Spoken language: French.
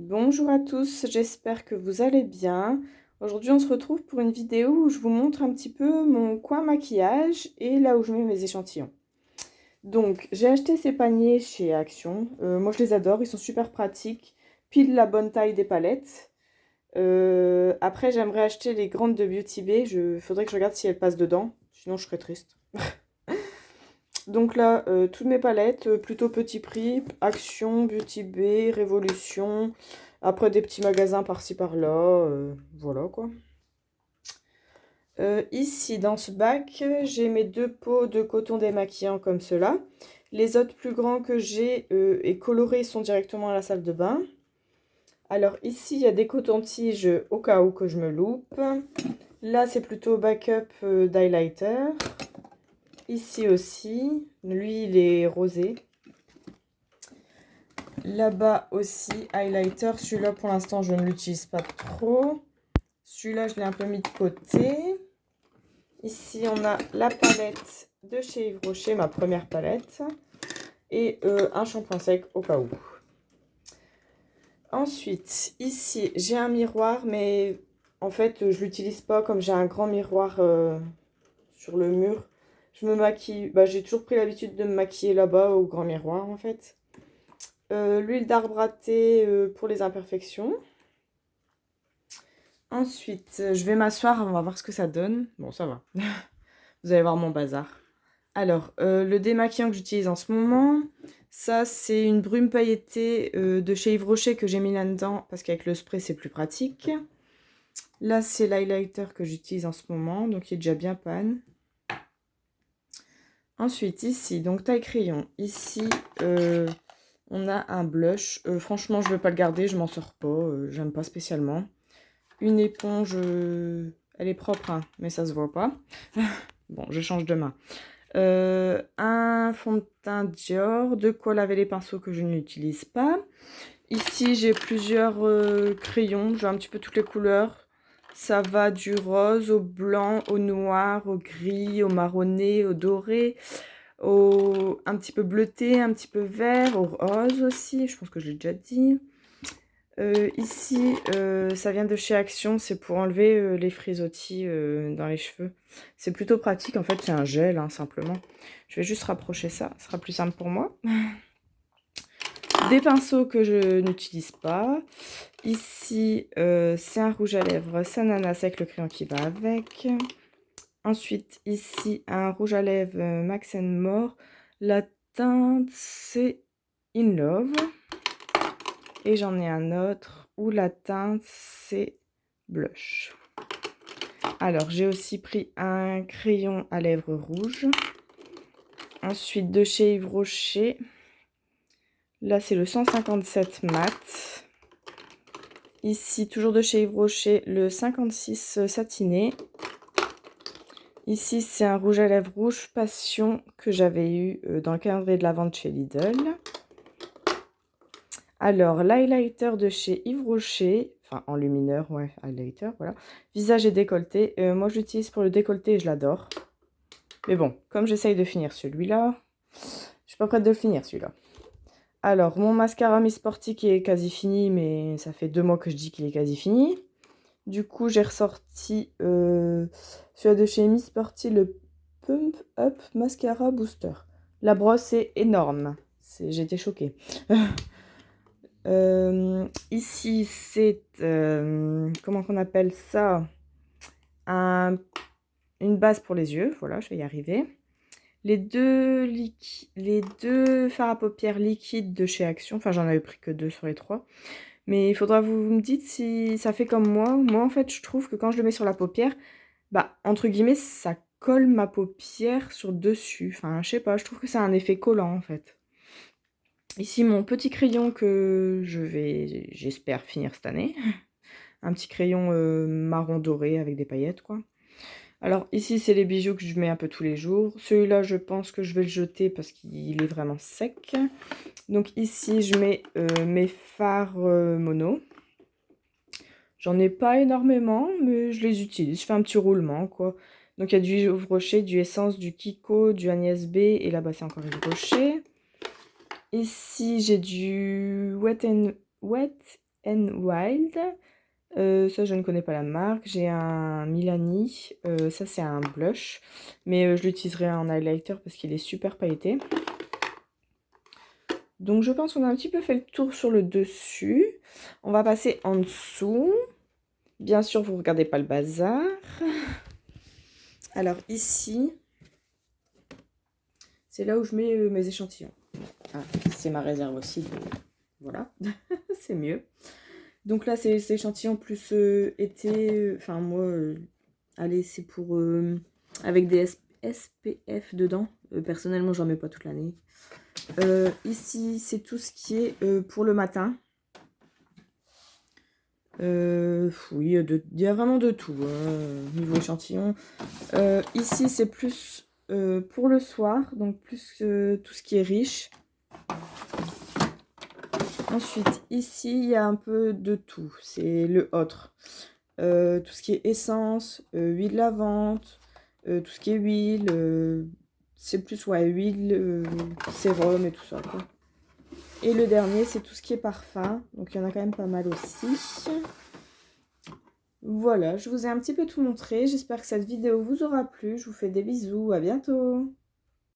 Bonjour à tous, j'espère que vous allez bien. Aujourd'hui, on se retrouve pour une vidéo où je vous montre un petit peu mon coin maquillage et là où je mets mes échantillons. Donc, j'ai acheté ces paniers chez Action. Moi, je les adore, ils sont super pratiques, pile la bonne taille des palettes. Après, j'aimerais acheter les grandes de Beauty Bay. Faudrait que je regarde si elles passent dedans, sinon je serais triste. Donc là, toutes mes palettes, plutôt petit prix, Action, Beauty Bay, Révolution, après des petits magasins par-ci par-là, voilà quoi. Ici, dans ce bac, j'ai mes deux pots de coton démaquillant comme cela. Les autres plus grands que j'ai et colorés sont directement à la salle de bain. Alors ici, il y a des cotons-tiges au cas où que je me loupe. Là, c'est plutôt backup d'highlighter. Ici aussi, lui il est rosé. Là-bas aussi, highlighter. Celui-là pour l'instant je ne l'utilise pas trop. Celui-là je l'ai un peu mis de côté. Ici on a la palette de chez Yves Rocher, ma première palette. Et un shampoing sec au cas où. Ensuite, ici j'ai un miroir, mais en fait je l'utilise pas comme j'ai un grand miroir sur le mur. Je me maquille, j'ai toujours pris l'habitude de me maquiller là-bas au grand miroir en fait. L'huile d'arbre à thé pour les imperfections. Ensuite, je vais m'asseoir, on va voir ce que ça donne. Bon, ça va. Vous allez voir mon bazar. Alors, le démaquillant que j'utilise en ce moment, ça c'est une brume pailletée de chez Yves Rocher que j'ai mis là-dedans parce qu'avec le spray c'est plus pratique. Là c'est l'highlighter que j'utilise en ce moment, donc il est déjà bien pan. Ensuite ici, donc taille crayon. Ici, on a un blush. Franchement, je ne vais pas le garder, je m'en sors pas, j'aime pas spécialement. Une éponge, elle est propre, hein, mais ça se voit pas. Bon, je change de main. Un fond de teint Dior, de quoi laver les pinceaux que je n'utilise pas. Ici, j'ai plusieurs crayons, j'ai un petit peu toutes les couleurs. Ça va du rose au blanc, au noir, au gris, au marronné, au doré, au un petit peu bleuté, un petit peu vert, au rose aussi, je pense que je l'ai déjà dit. Ici, ça vient de chez Action, c'est pour enlever les frisottis dans les cheveux. C'est plutôt pratique, en fait c'est un gel, hein, simplement. Je vais juste rapprocher ça, ce sera plus simple pour moi. Des pinceaux que je n'utilise pas. Ici, c'est un rouge à lèvres Sananas avec le crayon qui va avec. Ensuite, ici, un rouge à lèvres Max More. La teinte, c'est In Love. Et j'en ai un autre où la teinte, c'est Blush. Alors, j'ai aussi pris un crayon à lèvres rouge. Ensuite, de chez Yves Rocher. Là, c'est le 157 mat. Ici, toujours de chez Yves Rocher, le 56 satiné. Ici, c'est un rouge à lèvres rouge passion que j'avais eu dans le calendrier de la vente chez Lidl. Alors, l'highlighter de chez Yves Rocher, enfin en lumineur, ouais, highlighter, voilà. Visage et décolleté. Moi, je l'utilise pour le décolleté et je l'adore. Mais bon, comme j'essaye de finir celui-là, je suis pas prête de le finir celui-là. Alors, mon mascara Miss Sporty qui est quasi fini, mais ça fait 2 mois que je dis qu'il est quasi fini. Du coup, j'ai ressorti celui de chez Miss Sporty, le Pump Up Mascara Booster. La brosse est énorme. J'étais choquée. Ici, c'est... comment qu'on appelle ça? Une base pour les yeux. Voilà, je vais y arriver. Les deux fards à paupières liquides de chez Action. Enfin, j'en avais pris que 2 sur les 3. Mais il faudra vous me dites si ça fait comme moi. Moi, en fait, je trouve que quand je le mets sur la paupière, entre guillemets, ça colle ma paupière sur dessus. Enfin, je sais pas, je trouve que c'est un effet collant, en fait. Ici, mon petit crayon que j'espère, finir cette année. Un petit crayon marron doré avec des paillettes, quoi. Alors, ici, c'est les bijoux que je mets un peu tous les jours. Celui-là, je pense que je vais le jeter parce qu'il est vraiment sec. Donc ici, je mets mes fards mono. J'en ai pas énormément, mais je les utilise. Je fais un petit roulement, quoi. Donc, il y a du Yves Rocher, du Essence, du Kiko, du Agnès B. Et là-bas, c'est encore Yves Rocher. Ici, j'ai du Wet Wild. Ça, je ne connais pas la marque. J'ai un Milani. Ça, c'est un blush. Mais je l'utiliserai en highlighter parce qu'il est super pailleté. Donc, je pense qu'on a un petit peu fait le tour sur le dessus. On va passer en dessous. Bien sûr, vous ne regardez pas le bazar. Alors, ici, c'est là où je mets mes échantillons. Ah, c'est ma réserve aussi. Donc voilà, c'est mieux. Donc là, c'est échantillons plus été. Enfin, moi, allez, c'est pour... avec des SPF dedans. Personnellement, j'en mets pas toute l'année. Ici, c'est tout ce qui est pour le matin. Oui, il y a vraiment de tout, hein, niveau échantillon. Ici, c'est plus pour le soir, donc plus tout ce qui est riche. Ensuite, ici, il y a un peu de tout. C'est le autre. Tout ce qui est essence, huile lavande, tout ce qui est huile. C'est plus, ouais, huile, sérum et tout ça, quoi. Et le dernier, c'est tout ce qui est parfum. Donc, il y en a quand même pas mal aussi. Voilà, je vous ai un petit peu tout montré. J'espère que cette vidéo vous aura plu. Je vous fais des bisous. À bientôt.